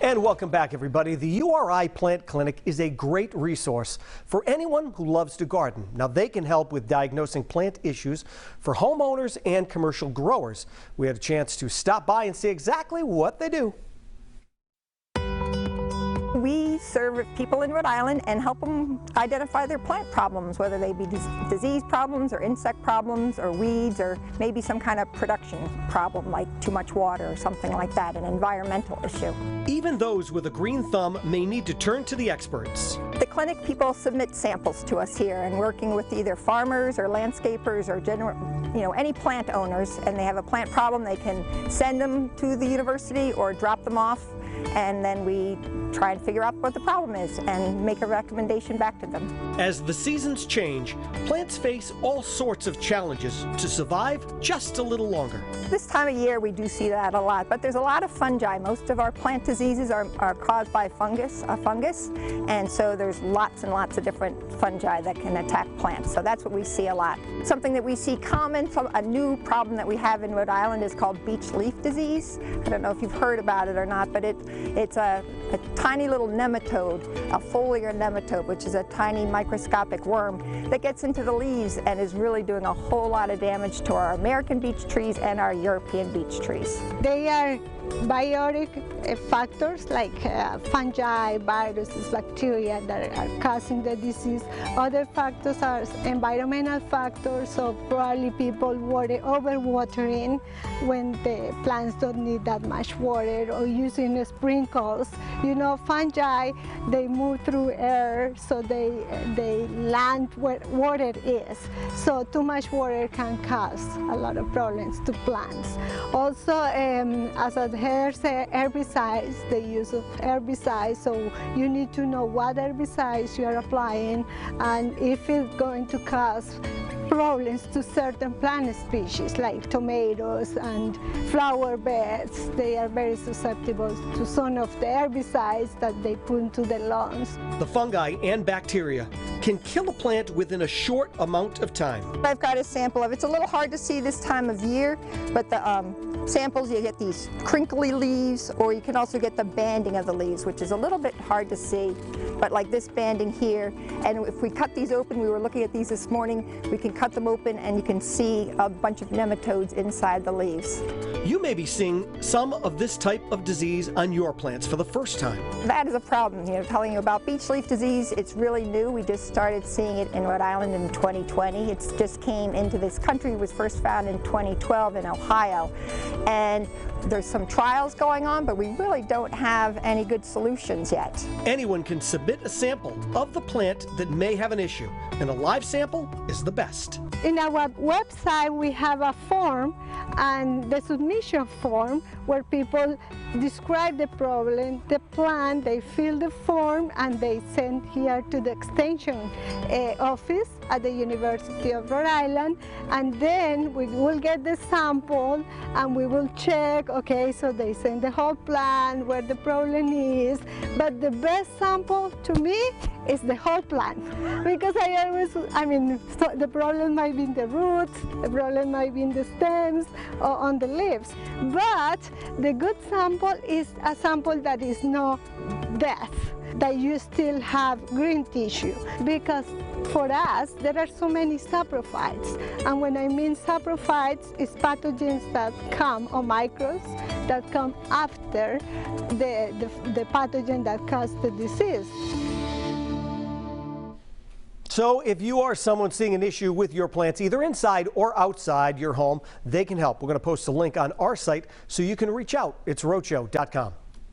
And welcome back, everybody. The URI Plant Clinic is a great resource for anyone who loves to garden. Now, they can help with diagnosing plant issues for homeowners and commercial growers. We had a chance to stop by and see exactly what they do. We serve people in Rhode Island and help them identify their plant problems, whether they be disease problems or insect problems or weeds or maybe some kind of production problem like too much water or something like that, an environmental issue. Even those with a green thumb may need to turn to the experts. The clinic people submit samples to us here, and working with either farmers or landscapers or any plant owners, and they have a plant problem, they can send them to the university or drop them off, and then we try and figure out what the problem is and make a recommendation back to them. As the seasons change, plants face all sorts of challenges to survive just a little longer. This time of year we do see that a lot, but there's a lot of fungi. Most of our plant diseases are caused by a fungus, and so there's lots and lots of different fungi that can attack plants. So that's what we see a lot. Something that we see common, a new problem that we have in Rhode Island is called beech leaf disease. I don't know if you've heard about it or not, but it's a tiny little nematode, a foliar nematode, which is a tiny microscopic worm that gets into the leaves and is really doing a whole lot of damage to our American beech trees and our European beech trees. They are biotic factors like fungi, viruses, bacteria that are causing the disease. Other factors are environmental factors, so probably people overwatering when the plants don't need that much water, or using sprinkles. Fungi, they move through air, so they land where water is. So too much water can cause a lot of problems to plants. Also, as a herbicides, the use of herbicides, so you need to know what herbicides you are applying and if it's going to cause problems to certain plant species like tomatoes and flower beds. They are very susceptible to some of the herbicides that they put into the lawns. The fungi and bacteria can kill a plant within a short amount of time. I've got a sample of it. It's a little hard to see this time of year, but the samples, you get these crinkly leaves, or you can also get the banding of the leaves, which is a little bit hard to see, but like this banding here. And if we cut these open, we were looking at these this morning, we can cut them open and you can see a bunch of nematodes inside the leaves. You may be seeing some of this type of disease on your plants for the first time. That is a problem. Telling you about beech leaf disease, it's really new. We just started seeing it in Rhode Island in 2020. It just came into this country. It was first found in 2012 in Ohio. And there's some trials going on, but we really don't have any good solutions yet. Anyone can submit a sample of the plant that may have an issue, and a live sample is the best. In our website, we have a form, and the submission form where people describe the problem, the plant, they fill the form, and they send here to the extension office at the University of Rhode Island, and then we will get the sample and we will check, okay, so they send the whole plant, where the problem is, but the best sample to me is the whole plant, because so the problem might be in the roots, the problem might be in the stems or on the leaves, but the good sample is a sample that is not death, that you still have green tissue, because for us there are so many saprophytes, and when I mean saprophytes, it's pathogens that come, or microbes that come after the pathogen that caused the disease. So if you are someone seeing an issue with your plants, either inside or outside your home, they can help. We're going to post a link on our site so you can reach out. It's Roadshow.com.